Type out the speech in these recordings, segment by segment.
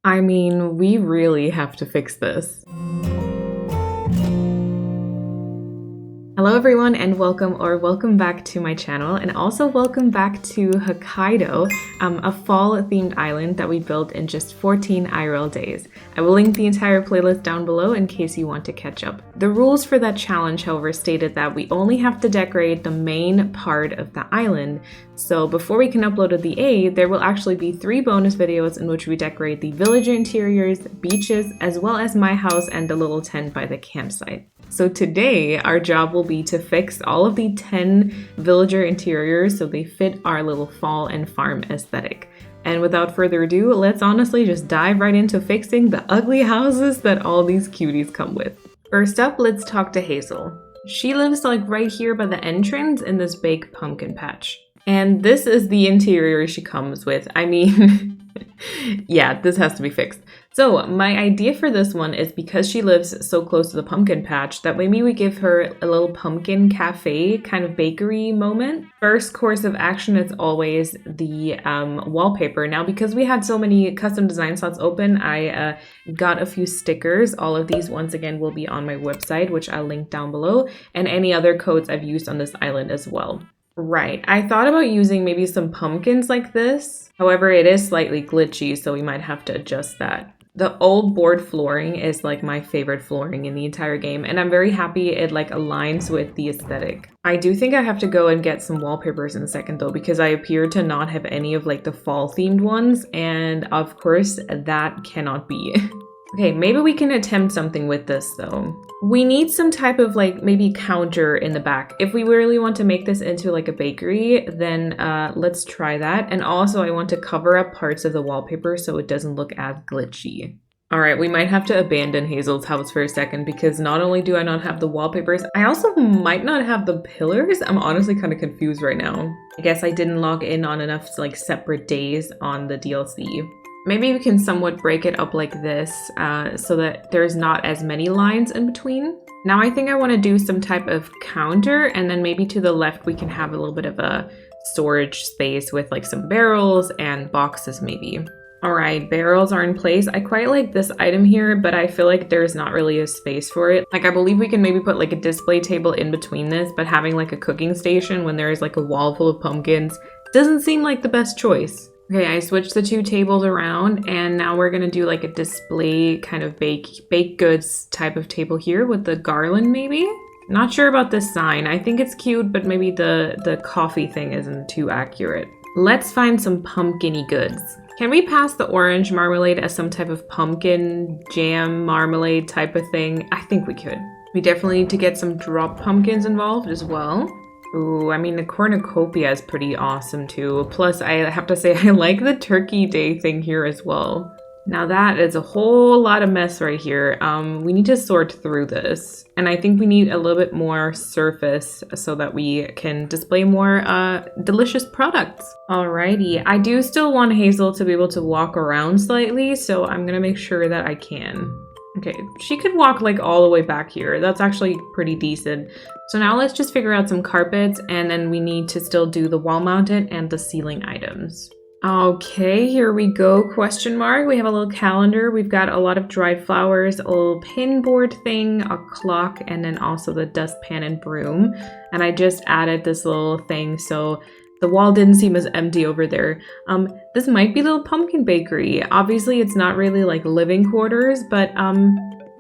I mean, we really have to fix this. Hello everyone and welcome back to my channel, and also welcome back to Hokkaido, a fall themed island that we built in just 14 IRL days. I will link the entire playlist down below in case you want to catch up. The rules for that challenge, however, stated that we only have to decorate the main part of the island. So before we can upload to the A, there will actually be 3 bonus videos in which we decorate the villager interiors, beaches, as well as my house and the little tent by the campsite. So today, our job will be to fix all of the 10 villager interiors so they fit our little fall and farm aesthetic. And without further ado, let's honestly just dive right into fixing the ugly houses that all these cuties come with. First up, let's talk to Hazel. She lives like right here by the entrance in this big pumpkin patch. And this is the interior she comes with. I mean, yeah, this has to be fixed. So my idea for this one is because she lives so close to the pumpkin patch that maybe we give her a little pumpkin cafe kind of bakery moment. First course of action is always the wallpaper. Now, because we had so many custom design slots open, I got a few stickers. All of these once again will be on my website, which I'll link down below, and any other codes I've used on this island as well. Right, I thought about using maybe some pumpkins like this. However, it is slightly glitchy, so we might have to adjust that. The old board flooring is like my favorite flooring in the entire game, and I'm very happy it like aligns with the aesthetic. I do think I have to go and get some wallpapers in a second though, because I appear to not have any of like the fall themed ones, and of course that cannot be. Okay, maybe we can attempt something with this though. We need some type of like maybe counter in the back. If we really want to make this into like a bakery, then let's try that. And also I want to cover up parts of the wallpaper so it doesn't look as glitchy. All right, we might have to abandon Hazel's house for a second because not only do I not have the wallpapers, I also might not have the pillars. I'm honestly kind of confused right now. I guess I didn't log in on enough like separate days on the DLC. Maybe we can somewhat break it up like this so that there's not as many lines in between. Now I think I want to do some type of counter, and then maybe to the left we can have a little bit of a storage space with like some barrels and boxes maybe. All right, barrels are in place. I quite like this item here, but I feel like there's not really a space for it. Like I believe we can maybe put like a display table in between this, but having like a cooking station when there is like a wall full of pumpkins doesn't seem like the best choice. Okay, I switched the 2 tables around, and now we're gonna do like a display kind of baked goods type of table here with the garland maybe? Not sure about this sign. I think it's cute, but maybe the coffee thing isn't too accurate. Let's find some pumpkin-y goods. Can we pass the orange marmalade as some type of pumpkin jam marmalade type of thing? I think we could. We definitely need to get some drop pumpkins involved as well. Ooh, I mean, the cornucopia is pretty awesome too. Plus, I have to say, I like the Turkey Day thing here as well. Now that is a whole lot of mess right here. We need to sort through this. And I think we need a little bit more surface so that we can display more delicious products. Alrighty, I do still want Hazel to be able to walk around slightly, so I'm gonna make sure that I can. Okay, she could walk like all the way back here. That's actually pretty decent. So now let's just figure out some carpets, and then we need to still do the wall mounted and the ceiling items. Okay, here we go, question mark. We have a little calendar. We've got a lot of dried flowers, a little pin board thing, a clock, and then also the dustpan and broom. And I just added this little thing so the wall didn't seem as empty over there. This might be a little pumpkin bakery. Obviously, it's not really like living quarters, but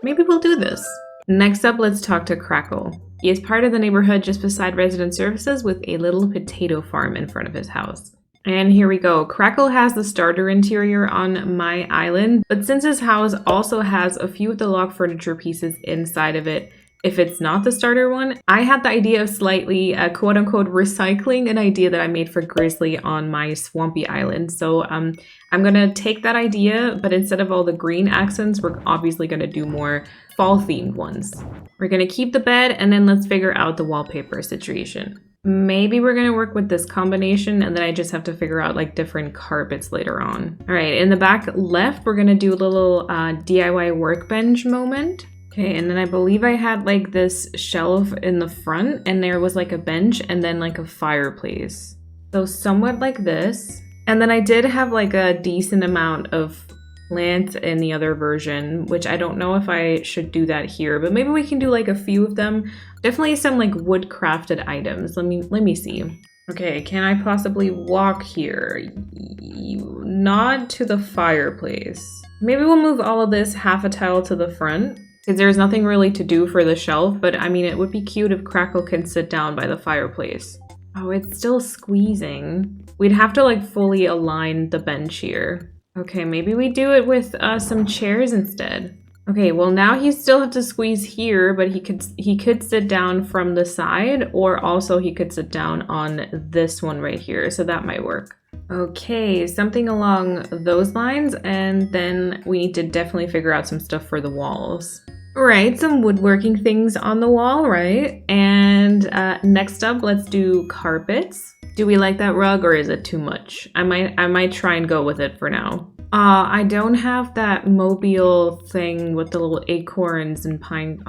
maybe we'll do this. Next up, let's talk to Crackle. He is part of the neighborhood just beside resident services with a little potato farm in front of his house. And here we go. Crackle has the starter interior on my island, but since his house also has a few of the log furniture pieces inside of it, if it's not the starter one, I had the idea of slightly quote-unquote recycling an idea that I made for Grizzly on my swampy island. So I'm gonna take that idea, but instead of all the green accents, we're obviously gonna do more fall-themed ones. We're gonna keep the bed, and then let's figure out the wallpaper situation. Maybe we're gonna work with this combination, and then I just have to figure out like different carpets later on. All right, in the back left, we're gonna do a little DIY workbench moment. Okay, and then I believe I had like this shelf in the front, and there was like a bench and then like a fireplace. So somewhat like this. And then I did have like a decent amount of plants in the other version, which I don't know if I should do that here, but maybe we can do like a few of them. Definitely some like wood crafted items. Let me see. Okay, can I possibly walk here? Not to the fireplace. Maybe we'll move all of this half a tile to the front, because there's nothing really to do for the shelf, but I mean, it would be cute if Crackle can sit down by the fireplace. Oh, it's still squeezing. We'd have to like fully align the bench here. Okay, maybe we do it with some chairs instead. Okay, well now he still have to squeeze here, but he could sit down from the side, or also he could sit down on this one right here, so that might work. Okay, something along those lines, and then we need to definitely figure out some stuff for the walls. Right, some woodworking things on the wall, right? And next up, let's do carpets. Do we like that rug, or is it too much? I might try and go with it for now. I don't have that mobile thing with the little acorns and pine.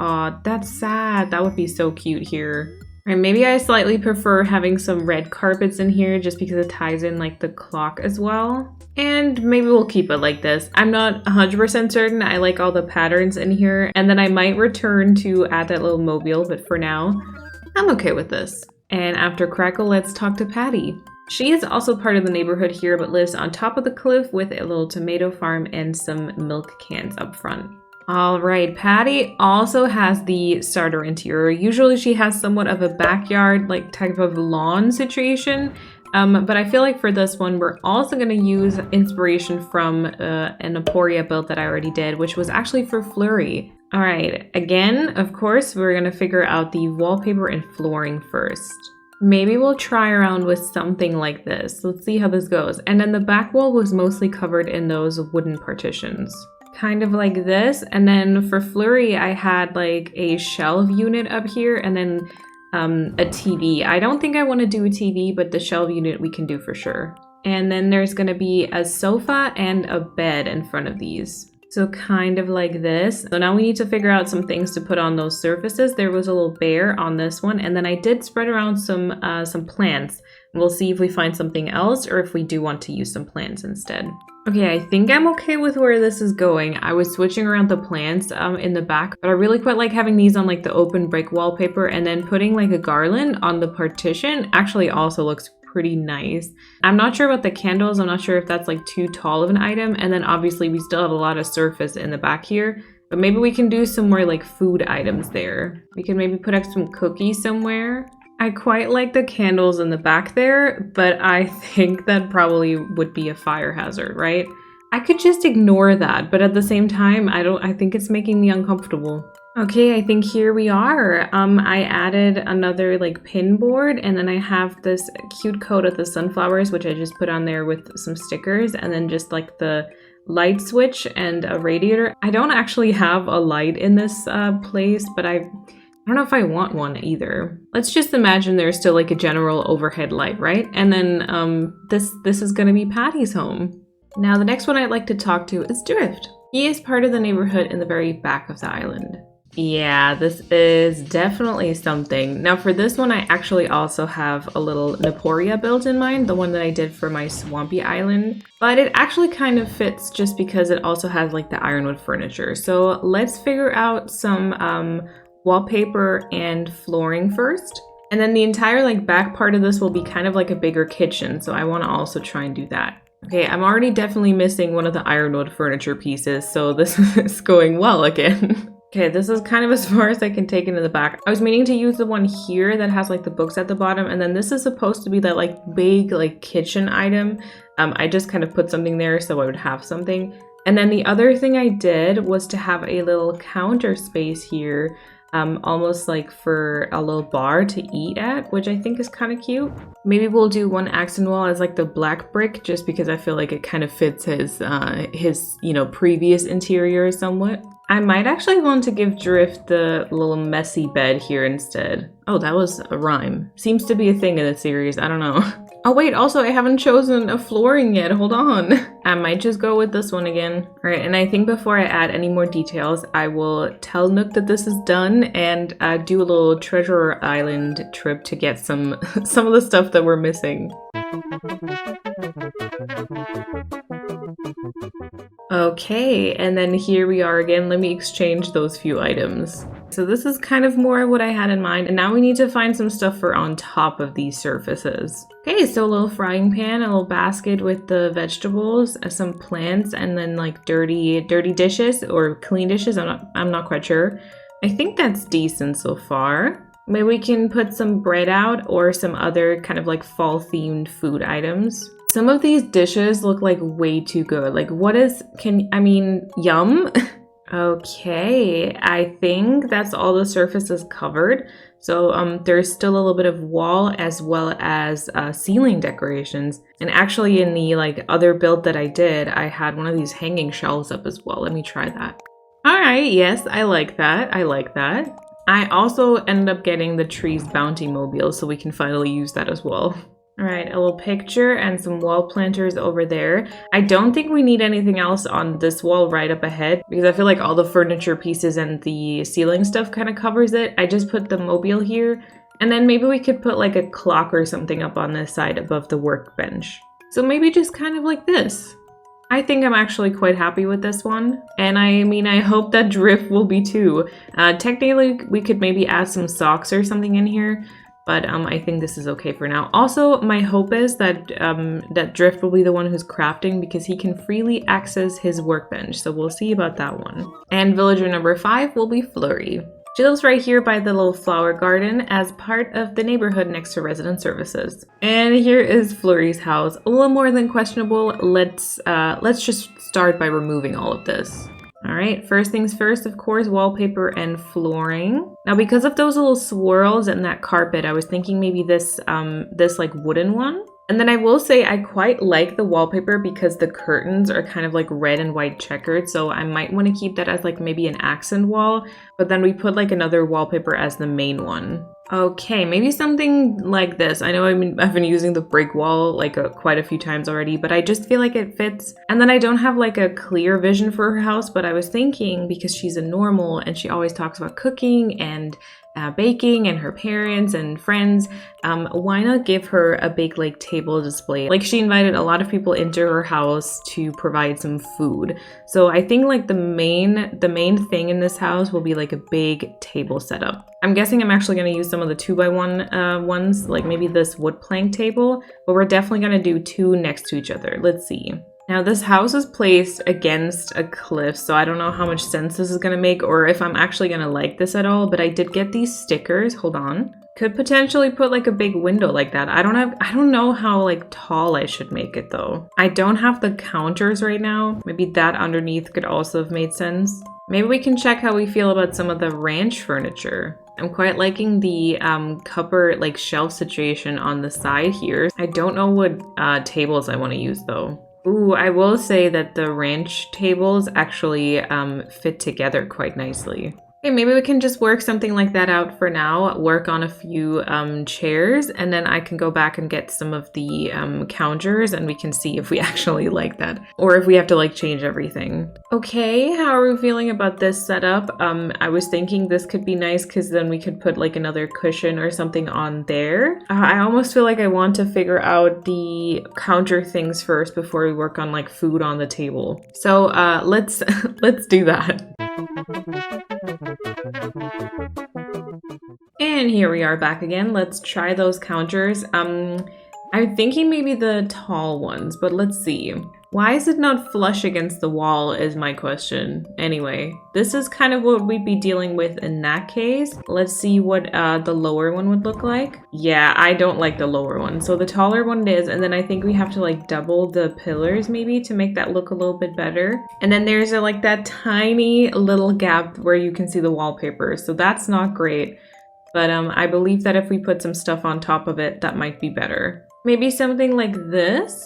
That's sad. That would be so cute here. And maybe I slightly prefer having some red carpets in here just because it ties in like the clock as well. And maybe we'll keep it like this. I'm not 100% certain. I like all the patterns in here. And then I might return to add that little mobile, but for now, I'm okay with this. And after Crackle, let's talk to Patty. She is also part of the neighborhood here, but lives on top of the cliff with a little tomato farm and some milk cans up front. All right, Patty also has the starter interior. Usually she has somewhat of a backyard, like type of lawn situation. But I feel like for this one, we're also going to use inspiration from an Aporia build that I already did, which was actually for Flurry. All right, again, of course, we're going to figure out the wallpaper and flooring first. Maybe we'll try around with something like this. Let's see how this goes. And then the back wall was mostly covered in those wooden partitions. Kind of like this. And then for Flurry, I had like a shelf unit up here and then a TV. I don't think I want to do a TV, but the shelf unit we can do for sure. And then there's going to be a sofa and a bed in front of these. So kind of like this. So now we need to figure out some things to put on those surfaces. There was a little bear on this one, and then I did spread around some plants. We'll see if we find something else or if we do want to use some plants instead. Okay, I think I'm okay with where this is going. I was switching around the plants in the back, but I really quite like having these on like the open brick wallpaper, and then putting like a garland on the partition actually also looks pretty nice. I'm not sure about the candles. I'm not sure if that's like too tall of an item. And then obviously we still have a lot of surface in the back here, but maybe we can do some more like food items there. We can maybe put up some cookies somewhere. I quite like the candles in the back there, but I think that probably would be a fire hazard, right? I could just ignore that, but at the same time, I think it's making me uncomfortable. Okay, I think here we are. I added another like pin board, and then I have this cute coat of the sunflowers, which I just put on there with some stickers, and then just like the light switch and a radiator. I don't actually have a light in this place, but I don't know if I want one either. Let's just imagine there's still like a general overhead light, right? And then this is gonna be Patty's home. Now the next one I'd like to talk to is Drift. He is part of the neighborhood in the very back of the island. Yeah, this is definitely something. Now for this one, I actually also have a little Naporia build in mind, the one that I did for my swampy island. But it actually kind of fits just because it also has like the ironwood furniture. So let's figure out some wallpaper and flooring first. And then the entire like back part of this will be kind of like a bigger kitchen. So I want to also try and do that. Okay, I'm already definitely missing one of the ironwood furniture pieces. So this is going well again. Okay, this is kind of as far as I can take into the back. I was meaning to use the one here that has like the books at the bottom, and then this is supposed to be that like big like kitchen item. I just kind of put something there so I would have something. And then the other thing I did was to have a little counter space here, almost like for a little bar to eat at, which I think is kind of cute. Maybe we'll do one accent wall as like the black brick, just because I feel like it kind of fits his previous interior somewhat. I might actually want to give Drift the little messy bed here instead. Oh, that was a rhyme. Seems to be a thing in the series. I don't know. Oh wait, also I haven't chosen a flooring yet. Hold on. I might just go with this one again. All right, and I think before I add any more details, I will tell Nook that this is done and do a little Treasure Island trip to get some of the stuff that we're missing. Okay, and then here we are again. Let me exchange those few items. So this is kind of more what I had in mind, and now we need to find some stuff for on top of these surfaces. Okay, so a little frying pan, a little basket with the vegetables, some plants, and then like dirty dishes or clean dishes. I'm not quite sure. I think that's decent so far. Maybe we can put some bread out or some other kind of like fall themed food items. Some of these dishes look like way too good. Like yum. Okay, I think that's all the surfaces covered. So there's still a little bit of wall as well as ceiling decorations. And actually in the like other build that I did, I had one of these hanging shelves up as well. Let me try that. All right, yes, I like that. I like that. I also ended up getting the tree's bounty mobile, so we can finally use that as well. All right, a little picture and some wall planters over there. I don't think we need anything else on this wall right up ahead because I feel like all the furniture pieces and the ceiling stuff kind of covers it. I just put the mobile here, and then maybe we could put like a clock or something up on this side above the workbench. So maybe just kind of like this. I think I'm actually quite happy with this one. And I hope that Drift will be too. Technically, we could maybe add some socks or something in here. But I think this is okay for now. Also, my hope is that that Drift will be the one who's crafting because he can freely access his workbench. So we'll see about that one. And villager number 5 will be Flurry. She lives right here by the little flower garden as part of the neighborhood next to resident services. And here is Flurry's house. A little more than questionable. Let's just start by removing all of this. All right, first things first, of course, wallpaper and flooring. Now, because of those little swirls and that carpet, I was thinking maybe this like wooden one. And then I will say I quite like the wallpaper because the curtains are kind of like red and white checkered. So I might want to keep that as like maybe an accent wall, but then we put like another wallpaper as the main one. Okay, maybe something like this. I know I've been using the brick wall like quite a few times already, but I just feel like it fits. And then I don't have like a clear vision for her house, but I was thinking because she's a normal and she always talks about cooking and baking and her parents and friends, why not give her a big like table display? Like she invited a lot of people into her house to provide some food. So I think like the main thing in this house will be like a big table setup. I'm guessing I'm actually going to use some of the 2x1 ones, like maybe this wood plank table, but we're definitely going to do 2 next to each other. Let's see. Now this house is placed against a cliff, so I don't know how much sense this is going to make or if I'm actually going to like this at all, but I did get these stickers. Hold on. Could potentially put like a big window like that. I don't know how like tall I should make it though. I don't have the counters right now. Maybe that underneath could also have made sense. Maybe we can check how we feel about some of the ranch furniture. I'm quite liking the cupboard like shelf situation on the side here. I don't know what tables I want to use though. Ooh, I will say that the ranch tables actually fit together quite nicely. Okay, maybe we can just work something like that out for now, work on a few chairs, and then I can go back and get some of the counters and we can see if we actually like that or if we have to like change everything. Okay, how are we feeling about this setup? I was thinking this could be nice because then we could put like another cushion or something on there. I almost feel like I want to figure out the counter things first before we work on like food on the table. So let's do that. And here we are back again. Let's try those counters. I'm thinking maybe the tall ones, but let's see. Why is it not flush against the wall is my question. Anyway, this is kind of what we'd be dealing with in that case. Let's see what the lower one would look like. Yeah, I don't like the lower one. So the taller one it is, and then I think we have to like double the pillars maybe to make that look a little bit better. And then there's like that tiny little gap where you can see the wallpaper. So that's not great. But I believe that if we put some stuff on top of it, that might be better. Maybe something like this.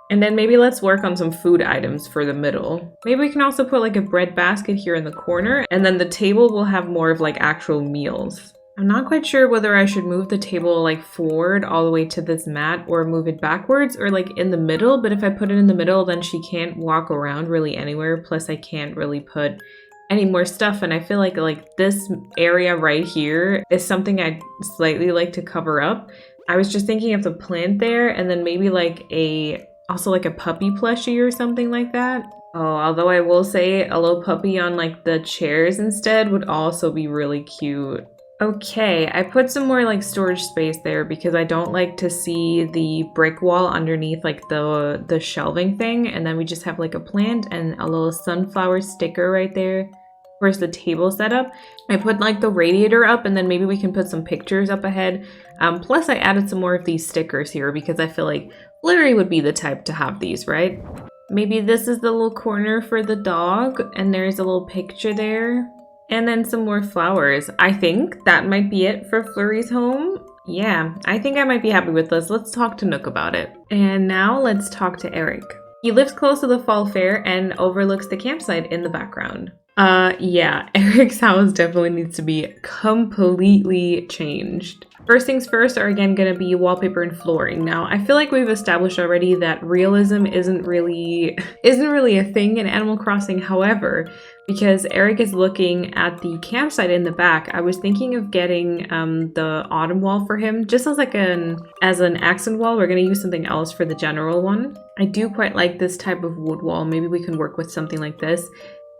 And then maybe let's work on some food items for the middle. Maybe we can also put like a bread basket here in the corner. And then the table will have more of like actual meals. I'm not quite sure whether I should move the table like forward all the way to this mat or move it backwards or like in the middle. But if I put it in the middle, then she can't walk around really anywhere. Plus I can't really put any more stuff, and I feel like this area right here is something I'd slightly like to cover up. I was just thinking of the plant there, and then maybe like also like a puppy plushie or something like that. Oh, although I will say a little puppy on like the chairs instead would also be really cute. Okay, I put some more like storage space there because I don't like to see the brick wall underneath like the shelving thing, and then we just have like a plant and a little sunflower sticker right there. Of course, the table setup. I put like the radiator up, and then maybe we can put some pictures up ahead. Plus, I added some more of these stickers here because I feel like Flurry would be the type to have these, right? Maybe this is the little corner for the dog, and there's a little picture there. And then some more flowers. I think that might be it for Flurry's home. Yeah, I think I might be happy with this. Let's talk to Nook about it. And now let's talk to Erik. He lives close to the fall fair and overlooks the campsite in the background. Yeah, Erik's house definitely needs to be completely changed. First things first are again going to be wallpaper and flooring. Now, I feel like we've established already that realism isn't really a thing in Animal Crossing. However, because Erik is looking at the campsite in the back, I was thinking of getting the autumn wall for him just as like an accent wall. We're going to use something else for the general one. I do quite like this type of wood wall. Maybe we can work with something like this.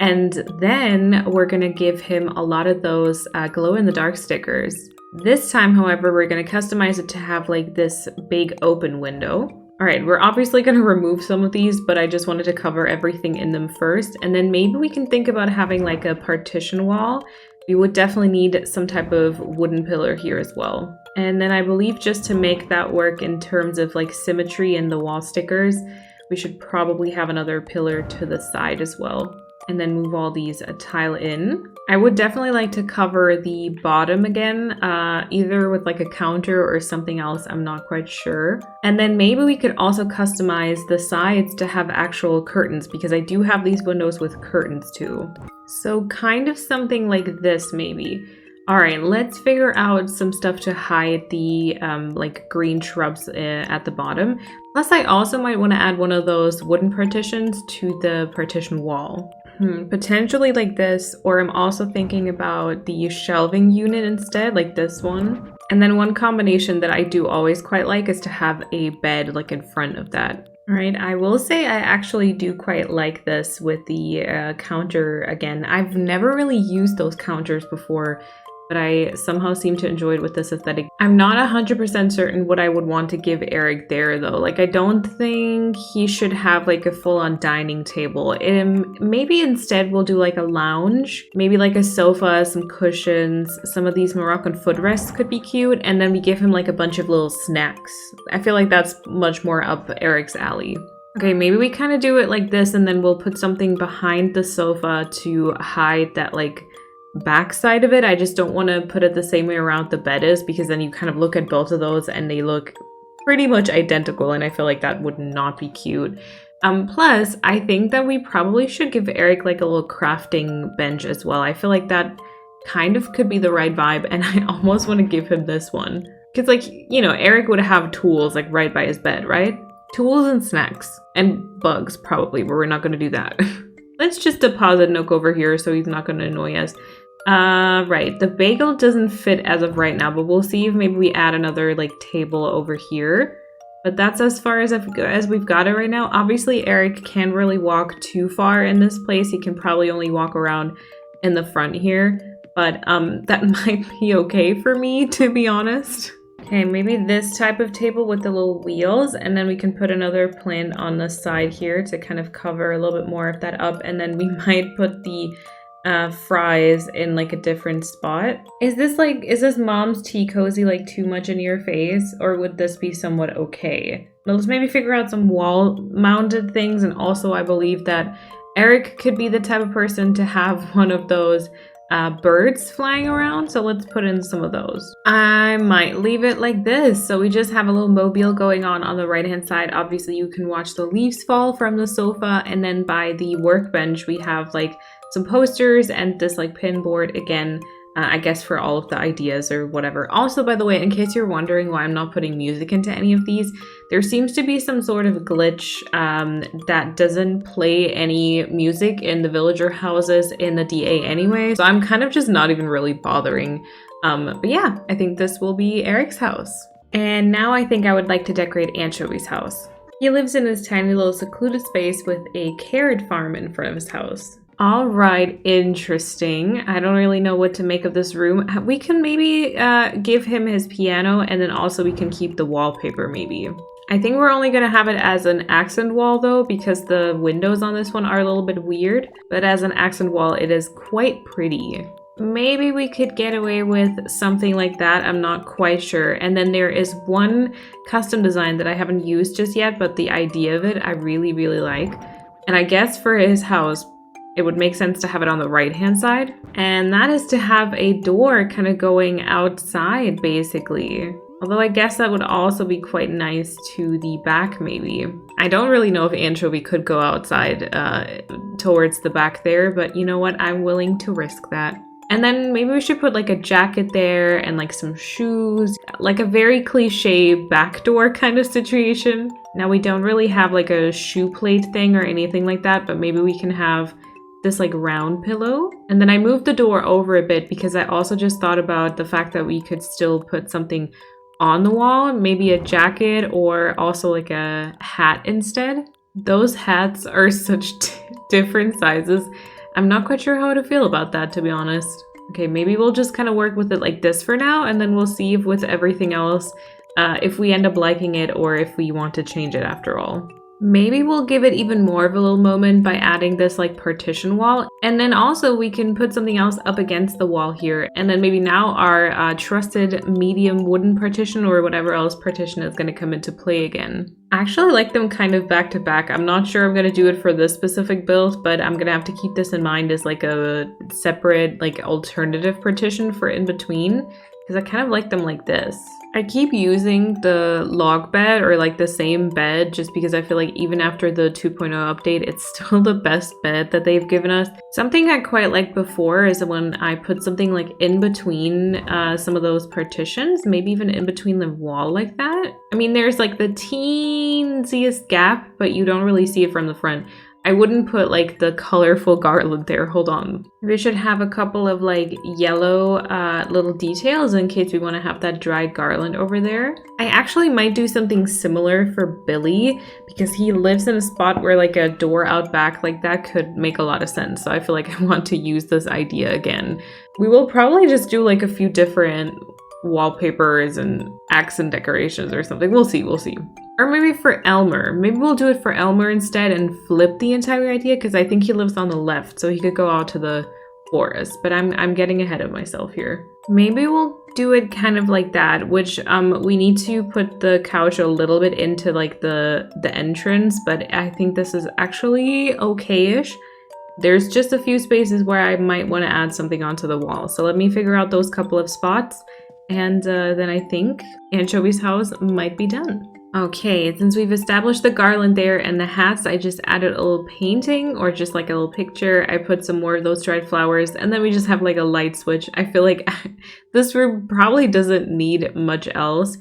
And then we're going to give him a lot of those glow-in-the-dark stickers. This time, however, we're going to customize it to have like this big open window. All right, we're obviously going to remove some of these, but I just wanted to cover everything in them first. And then maybe we can think about having like a partition wall. We would definitely need some type of wooden pillar here as well. And then I believe just to make that work in terms of like symmetry in the wall stickers, we should probably have another pillar to the side as well. And then move all these tile in. I would definitely like to cover the bottom again, either with like a counter or something else, I'm not quite sure. And then maybe we could also customize the sides to have actual curtains, because I do have these windows with curtains too. So kind of something like this maybe. All right, let's figure out some stuff to hide the like green shrubs at the bottom. Plus I also might want to add one of those wooden partitions to the partition wall. Potentially like this, or I'm also thinking about the shelving unit instead, like this one. And then one combination that I do always quite like is to have a bed like in front of that. All right, I will say I actually do quite like this with the counter again. I've never really used those counters before, but I somehow seem to enjoy it with this aesthetic. I'm not 100% certain what I would want to give Erik there though. Like I don't think he should have like a full-on dining table. Maybe instead we'll do like a lounge, maybe like a sofa, some cushions, some of these Moroccan footrests could be cute, and then we give him like a bunch of little snacks. I feel like that's much more up Erik's alley. Okay, maybe we kind of do it like this, and then we'll put something behind the sofa to hide that like back side of it. I just don't want to put it the same way around the bed is, because then you kind of look at both of those and they look pretty much identical, and I feel like that would not be cute. Plus, I think that we probably should give Erik like a little crafting bench as well. I feel like that kind of could be the right vibe, and I almost want to give him this one. Because like, you know, Erik would have tools like right by his bed, right? Tools and snacks. And bugs probably, but we're not going to do that. Let's just deposit Nook over here so he's not going to annoy us. Right, the bagel doesn't fit as of right now, but we'll see if maybe we add another like table over here. But that's as far as we've got it right now. Obviously, Erik can't really walk too far in this place. He can probably only walk around in the front here, but that might be okay for me, to be honest. Okay, maybe this type of table with the little wheels, and then we can put another plant on the side here to kind of cover a little bit more of that up, and then we might put the fries in like a different spot. Is this mom's tea cozy like too much in your face, or would this be somewhat okay? Well, let's maybe figure out some wall mounted things, and also I believe that Erik could be the type of person to have one of those birds flying around, so let's put in some of those. I might leave it like this, so we just have a little mobile going on the right hand side. Obviously you can watch the leaves fall from the sofa, and then by the workbench we have like some posters and this like pin board again, I guess for all of the ideas or whatever. Also, by the way, in case you're wondering why I'm not putting music into any of these, there seems to be some sort of glitch that doesn't play any music in the villager houses in the DA anyway. So I'm kind of just not even really bothering. But yeah, I think this will be Erik's house. And now I think I would like to decorate Anchovy's house. He lives in his tiny little secluded space with a carrot farm in front of his house. All right, interesting. I don't really know what to make of this room. We can maybe give him his piano, and then also we can keep the wallpaper maybe. I think we're only going to have it as an accent wall though, because the windows on this one are a little bit weird. But as an accent wall, it is quite pretty. Maybe we could get away with something like that. I'm not quite sure. And then there is one custom design that I haven't used just yet, but the idea of it I really, really like. And I guess for his house, it would make sense to have it on the right-hand side. And that is to have a door kind of going outside, basically. Although I guess that would also be quite nice to the back, maybe. I don't really know if Anchovy could go outside towards the back there, but you know what? I'm willing to risk that. And then maybe we should put like a jacket there and like some shoes, like a very cliche back door kind of situation. Now we don't really have like a shoe plate thing or anything like that, but maybe we can have this like round pillow. And then I moved the door over a bit because I also just thought about the fact that we could still put something on the wall, maybe a jacket or also like a hat instead. Those hats are such different sizes. I'm not quite sure how to feel about that, to be honest. Okay, maybe we'll just kind of work with it like this for now, and then we'll see if with everything else, if we end up liking it or if we want to change it after all. Maybe we'll give it even more of a little moment by adding this like partition wall. And then also we can put something else up against the wall here. And then maybe now our trusted medium wooden partition or whatever else partition is going to come into play again. I actually like them kind of back to back. I'm not sure I'm going to do it for this specific build, but I'm going to have to keep this in mind as like a separate like alternative partition for in between. Because I kind of like them like this. I keep using the log bed or like the same bed just because I feel like even after the 2.0 update, it's still the best bed that they've given us. Something I quite liked before is when I put something like in between some of those partitions, maybe even in between the wall like that. I mean, there's like the teensiest gap, but you don't really see it from the front. I wouldn't put like the colorful garland there. Hold on. We should have a couple of like yellow little details in case we want to have that dried garland over there. I actually might do something similar for Billy because he lives in a spot where like a door out back like that could make a lot of sense. So I feel like I want to use this idea again. We will probably just do like a few different wallpapers and accent decorations or something. We'll see. Or maybe for Elmer. Maybe we'll do it for Elmer instead and flip the entire idea because I think he lives on the left, so he could go out to the forest. But I'm getting ahead of myself here. Maybe we'll do it kind of like that, which we need to put the couch a little bit into like the entrance, but I think this is actually okay-ish. There's just a few spaces where I might want to add something onto the wall. So let me figure out those couple of spots, and then I think Anchovy's house might be done. Okay, since we've established the garland there and the hats, I just added a little painting or just like a little picture. I put some more of those dried flowers and then we just have like a light switch. I feel like this room probably doesn't need much else.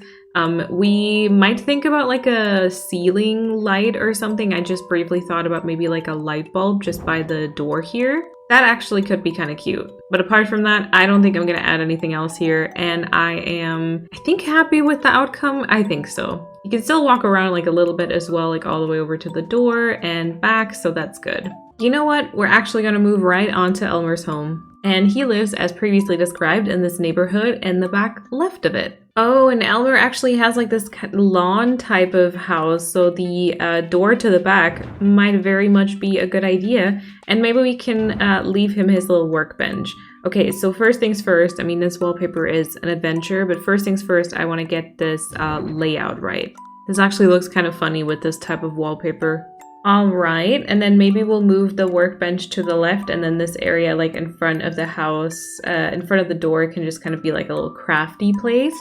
We might think about like a ceiling light or something. I just briefly thought about maybe like a light bulb just by the door here. That actually could be kind of cute. But apart from that, I don't think I'm going to add anything else here. And I think, happy with the outcome. I think so. You can still walk around like a little bit as well, like all the way over to the door and back. So that's good. You know what? We're actually going to move right onto Elmer's home. And he lives, as previously described, in this neighborhood in the back left of it. Oh, and Elmer actually has like this lawn type of house, so the door to the back might very much be a good idea. And maybe we can leave him his little workbench. Okay, so first things first, I mean, this wallpaper is an adventure, but first things first, I want to get this layout right. This actually looks kind of funny with this type of wallpaper. All right, and then maybe we'll move the workbench to the left, and then this area like in front of the house, in front of the door can just kind of be like a little crafty place.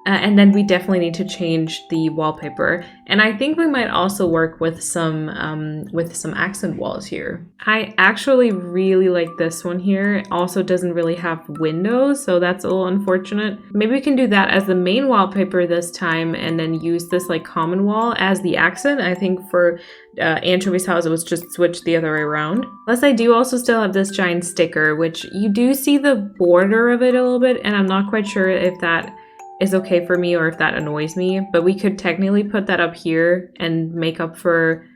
And then we definitely need to change the wallpaper. And I think we might also work with some accent walls here. I actually really like this one here. It also doesn't really have windows, so that's a little unfortunate. Maybe we can do that as the main wallpaper this time and then use this like common wall as the accent. I think for Anchovy's house, it was just switched the other way around. Plus, I do also still have this giant sticker, which you do see the border of it a little bit, and I'm not quite sure if that is okay for me or if that annoys me. But we could technically put that up here and make up for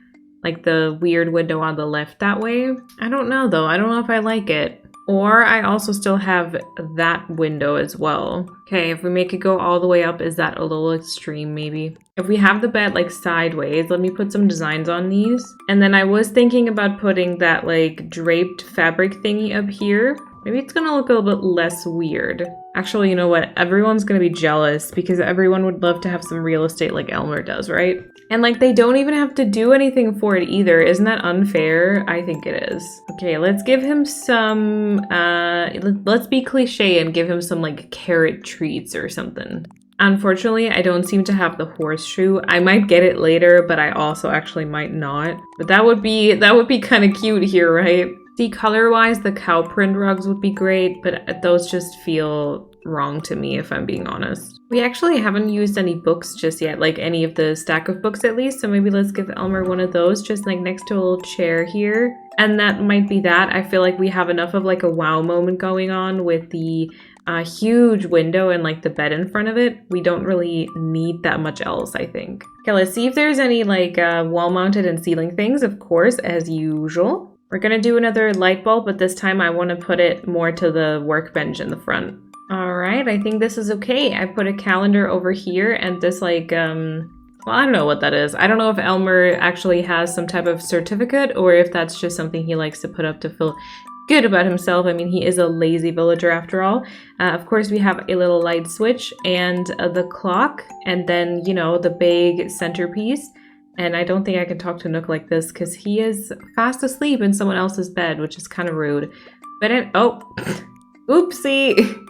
like the weird window on the left that way. I don't know though. I don't know if I like it. Or I also still have that window as well. Okay, if we make it go all the way up, is that a little extreme maybe? If we have the bed like sideways, let me put some designs on these. And then I was thinking about putting that like draped fabric thingy up here. Maybe it's gonna look a little bit less weird. Actually, you know what? Everyone's gonna be jealous because everyone would love to have some real estate like Elmer does, right? And like they don't even have to do anything for it either. Isn't that unfair? I think it is. Okay, let's give him some, let's be cliche and give him some like carrot treats or something. Unfortunately, I don't seem to have the horseshoe. I might get it later, but I also actually might not. But that would be kind of cute here, right? See, color-wise, the cow print rugs would be great, but those just feel wrong to me, if I'm being honest. We actually haven't used any books just yet, like any of the stack of books at least, so maybe let's give Elmer one of those, just like next to a little chair here. And that might be that. I feel like we have enough of like a wow moment going on with the huge window and like the bed in front of it. We don't really need that much else, I think. Okay, let's see if there's any like wall-mounted and ceiling things, of course, as usual. We're gonna do another light bulb, but this time I want to put it more to the workbench in the front. All right, I think this is okay. I put a calendar over here and this like, well, I don't know what that is. I don't know if Elmer actually has some type of certificate or if that's just something he likes to put up to feel good about himself. I mean, he is a lazy villager after all. Of course, we have a little light switch and the clock, and then, you know, the big centerpiece. And I don't think I can talk to Nook like this because he is fast asleep in someone else's bed, which is kind of rude. But oh, oopsie.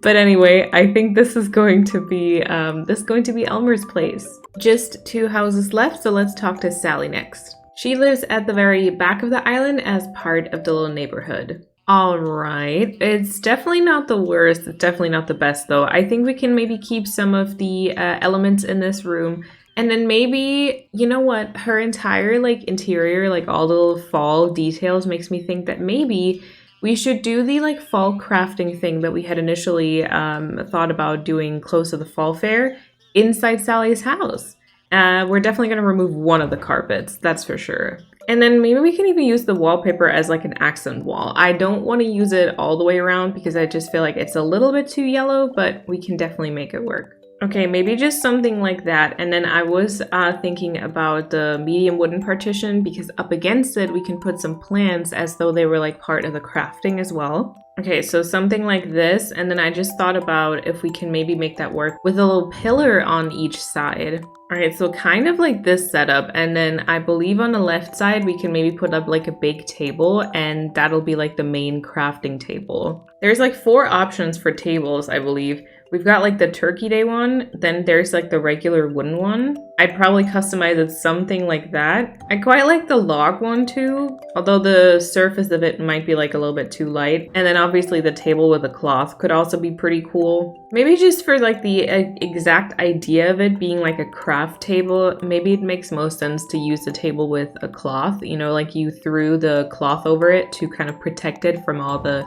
But anyway, I think this is going to be Elmer's place. Just 2 houses left, so let's talk to Sally next. She lives at the very back of the island as part of the little neighborhood. All right, it's definitely not the worst. It's definitely not the best though. I think we can maybe keep some of the elements in this room. And then maybe, you know what, her entire like interior, like all the little fall details makes me think that maybe we should do the like fall crafting thing that we had initially thought about doing close to the fall fair inside Sally's house. We're definitely going to remove one of the carpets, that's for sure. And then maybe we can even use the wallpaper as like an accent wall. I don't want to use it all the way around because I just feel like it's a little bit too yellow, but we can definitely make it work. Okay, maybe just something like that. And then I was thinking about the medium wooden partition because up against it, we can put some plants as though they were like part of the crafting as well. Okay, so something like this. And then I just thought about if we can maybe make that work with a little pillar on each side. All right, so kind of like this setup. And then I believe on the left side, we can maybe put up like a big table and that'll be like the main crafting table. There's like 4 options for tables, I believe. We've got like the Turkey Day one, then there's like the regular wooden one. I'd probably customize it something like that. I quite like the log one too, although the surface of it might be like a little bit too light. And then obviously the table with a cloth could also be pretty cool. Maybe just for like the exact idea of it being like a craft table, maybe it makes most sense to use the table with a cloth, you know, like you threw the cloth over it to kind of protect it from all the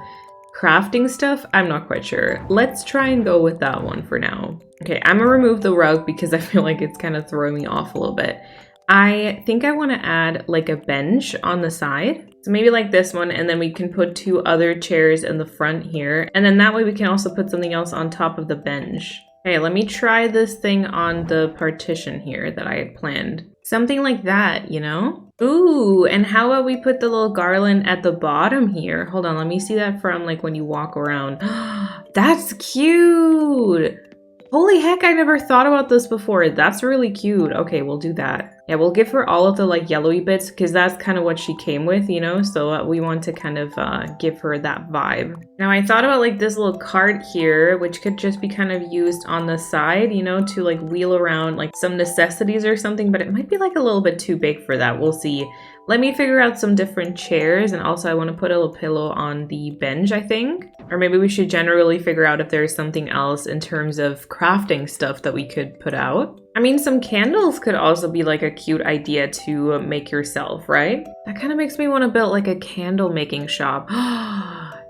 crafting stuff. I'm not quite sure. Let's try and go with that one for now. Okay, I'm gonna remove the rug because I feel like it's kind of throwing me off a little bit. I think I want to add like a bench on the side. So maybe like this one, and then we can put 2 other chairs in the front here. And then that way we can also put something else on top of the bench. Okay, let me try this thing on the partition here that I had planned. Something like that, you know? Ooh, and how about we put the little garland at the bottom here? Hold on, let me see that from like when you walk around. That's cute! Holy heck, I never thought about this before. That's really cute. Okay, we'll do that. Yeah, we'll give her all of the like yellowy bits because that's kind of what she came with, you know? So we want to kind of give her that vibe. Now I thought about like this little cart here, which could just be kind of used on the side, you know, to like wheel around like some necessities or something, but it might be like a little bit too big for that. We'll see. Let me figure out some different chairs, and also I want to put a little pillow on the bench, I think. Or maybe we should generally figure out if there's something else in terms of crafting stuff that we could put out. I mean, some candles could also be like a cute idea to make yourself, right? That kind of makes me want to build like a candle making shop.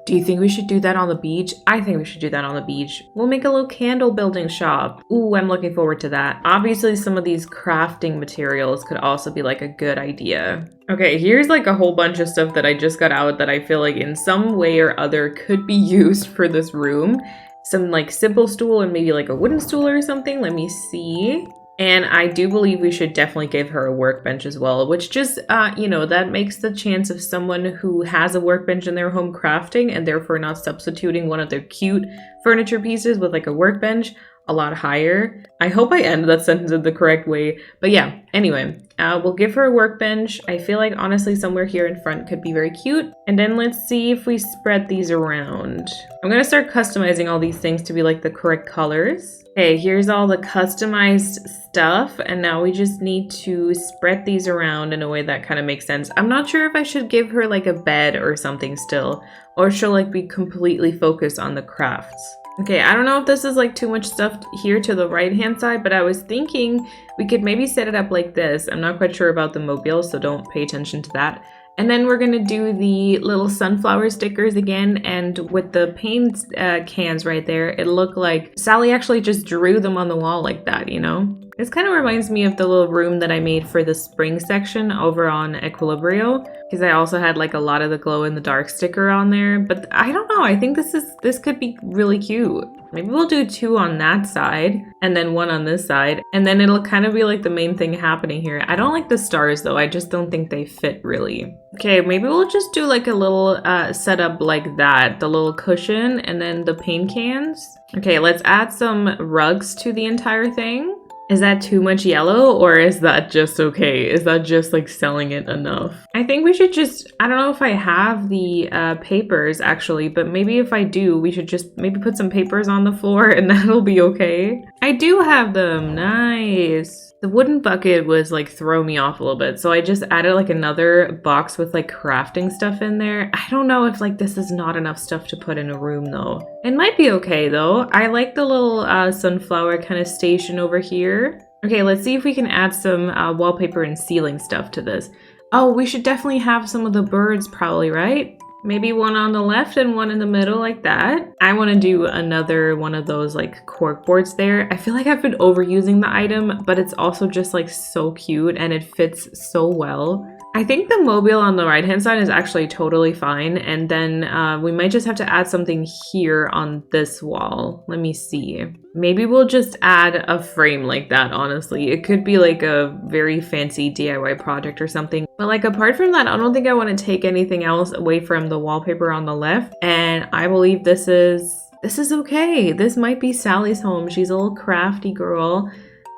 Do you think we should do that on the beach? I think we should do that on the beach. We'll make a little candle building shop. Ooh, I'm looking forward to that. Obviously, some of these crafting materials could also be like a good idea. Okay, here's like a whole bunch of stuff that I just got out that I feel like in some way or other could be used for this room. Some like simple stool and maybe like a wooden stool or something. Let me see. And I do believe we should definitely give her a workbench as well, which just, you know, that makes the chance of someone who has a workbench in their home crafting and therefore not substituting one of their cute furniture pieces with like a workbench a lot higher. I hope I ended that sentence in the correct way. But yeah, anyway, we'll give her a workbench. I feel like honestly somewhere here in front could be very cute. And then let's see if we spread these around. I'm gonna start customizing all these things to be like the correct colors. Okay, here's all the customized stuff. And now we just need to spread these around in a way that kind of makes sense. I'm not sure if I should give her like a bed or something still, or she'll like be completely focused on the crafts. Okay, I don't know if this is like too much stuff here to the right hand side, but I was thinking we could maybe set it up like this. I'm not quite sure about the mobile, so don't pay attention to that. And then we're gonna do the little sunflower stickers again, and with the paint cans right there, it looked like Sally actually just drew them on the wall like that, you know? This kind of reminds me of the little room that I made for the spring section over on Equilibrio, because I also had like a lot of the glow in the dark sticker on there. But I don't know, I think this could be really cute. Maybe we'll do 2 on that side and then 1 on this side, and then it'll kind of be like the main thing happening here. I don't like the stars though, I just don't think they fit really. Okay, maybe we'll just do like a little setup like that, the little cushion and then the paint cans. Okay, let's add some rugs to the entire thing. Is that too much yellow, or is that just okay? Is that just like selling it enough? I think we should just, I don't know if I have the papers actually, but maybe if I do, we should just maybe put some papers on the floor and that'll be okay. I do have them, nice. The wooden bucket was like throw me off a little bit, so I just added like another box with like crafting stuff in there. I don't know if like this is not enough stuff to put in a room though. It might be okay though. I like the little sunflower kind of station over here. Okay, let's see if we can add some wallpaper and ceiling stuff to this. Oh, we should definitely have some of the birds probably, right? Maybe 1 on the left and 1 in the middle like that. I want to do another one of those like cork boards there. I feel like I've been overusing the item, but it's also just like so cute and it fits so well. I think the mobile on the right hand side is actually totally fine. And then we might just have to add something here on this wall. Let me see. Maybe we'll just add a frame like that, honestly. It could be like a very fancy DIY project or something. But like apart from that, I don't think I want to take anything else away from the wallpaper on the left. And I believe this is okay. This might be Sally's home. She's a little crafty girl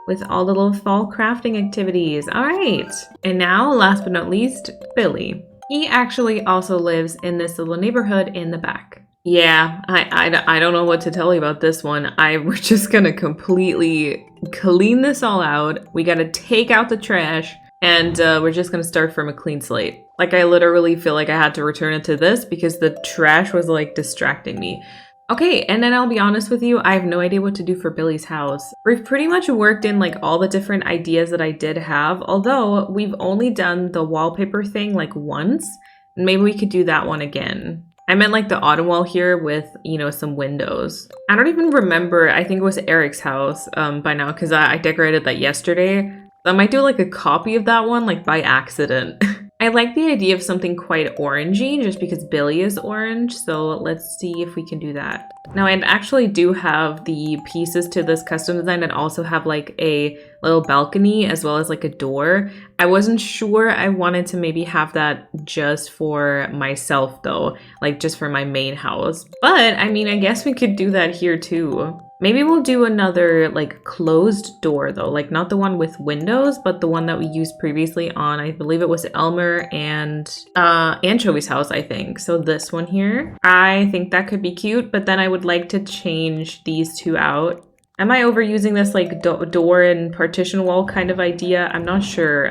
with all the little fall crafting activities. All right. And now, last but not least, Billy. He actually also lives in this little neighborhood in the back. Yeah, I don't know what to tell you about this one. We're just gonna completely clean this all out. We gotta take out the trash, and we're just gonna start from a clean slate. Like, I literally feel like I had to return it to this because the trash was like distracting me. Okay, and then I'll be honest with you, I have no idea what to do for Billy's house. We've pretty much worked in like all the different ideas that I did have, although we've only done the wallpaper thing like once. Maybe we could do that one again. I meant like the autumn wall here with, you know, some windows. I don't even remember, I think it was Erik's house by now because I decorated that yesterday. I might do like a copy of that one like by accident. I like the idea of something quite orangey just because Billy is orange, so let's see if we can do that. Now I actually do have the pieces to this custom design that also have like a little balcony as well as like a door. I wasn't sure I wanted to maybe have that just for myself though, like just for my main house. But I mean, I guess we could do that here too. Maybe we'll do another like closed door though, like not the one with windows, but the one that we used previously on, I believe it was Elmer and Anchovy's house, I think. So this one here, I think that could be cute, but then I would like to change these 2 out. Am I overusing this like door and partition wall kind of idea? I'm not sure.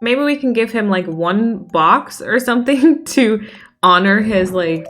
Maybe we can give him like 1 box or something to honor his like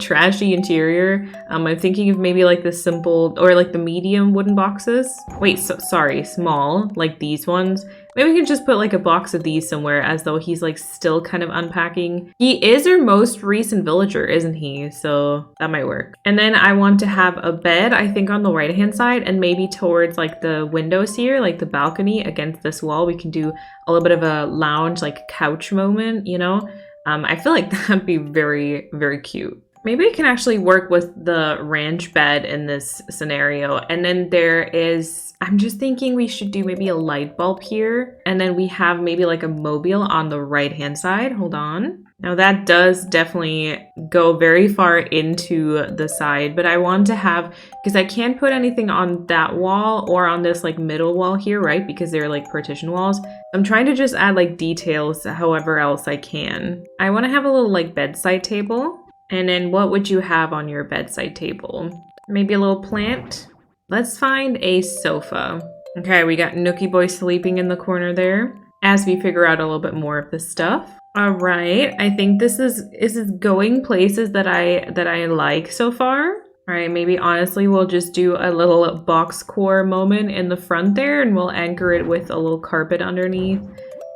trashy interior. I'm thinking of maybe like the simple or like the medium wooden boxes. Wait, sorry, small, like these ones. Maybe we can just put like a box of these somewhere as though he's like still kind of unpacking. He is our most recent villager, isn't he? So that might work. And then I want to have a bed, I think on the right hand side and maybe towards like the windows here, like the balcony against this wall. We can do a little bit of a lounge, like couch moment, you know? I feel like that'd be very, very cute. Maybe we can actually work with the ranch bed in this scenario. And then there is, I'm just thinking we should do maybe a light bulb here. And then we have maybe like a mobile on the right hand side. Hold on. Now that does definitely go very far into the side, but I want to have, because I can't put anything on that wall or on this like middle wall here, right? Because they're like partition walls. I'm trying to just add like details however else I can. I want to have a little like bedside table. And then what would you have on your bedside table? Maybe a little plant? Let's find a sofa. Okay, we got Nookie Boy sleeping in the corner there as we figure out a little bit more of this stuff. All right, I think this is going places that I like so far. All right, maybe honestly we'll just do a little box core moment in the front there and we'll anchor it with a little carpet underneath.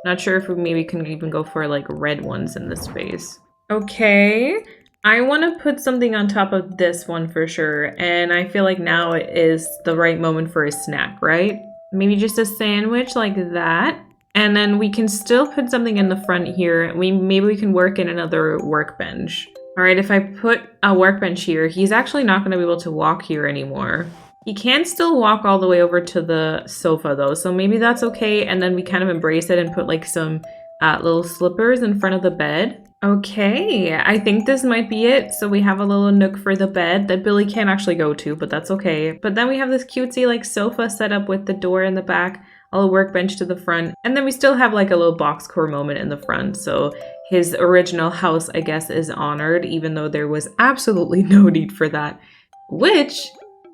Not sure if we maybe can even go for like red ones in this space. Okay. I want to put something on top of this one for sure, and I feel like now it is the right moment for a snack, right? Maybe just a sandwich like that, and then we can still put something in the front here. Maybe we can work in another workbench. All right, if I put a workbench here, he's actually not going to be able to walk here anymore. He can still walk all the way over to the sofa though, so maybe that's okay, and then we kind of embrace it and put like some little slippers in front of the bed. Okay, I think this might be it. So we have a little nook for the bed that Billy can't actually go to, but that's okay. But then we have this cutesy like sofa set up with the door in the back, a little workbench to the front, and then we still have like a little box core moment in the front. So his original house, I guess, is honored, even though there was absolutely no need for that. Which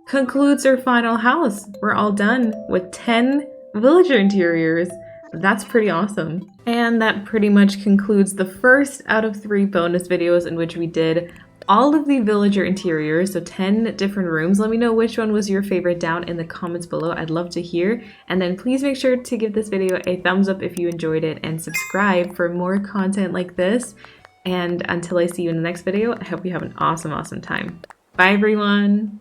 concludes our final house. We're all done with 10 villager interiors. That's pretty awesome. And that pretty much concludes the first out of 3 bonus videos in which we did all of the villager interiors, so 10 different rooms. Let me know which one was your favorite down in the comments below. I'd love to hear. And then please make sure to give this video a thumbs up if you enjoyed it and subscribe for more content like this. And until I see you in the next video, I hope you have an awesome, awesome time. Bye everyone!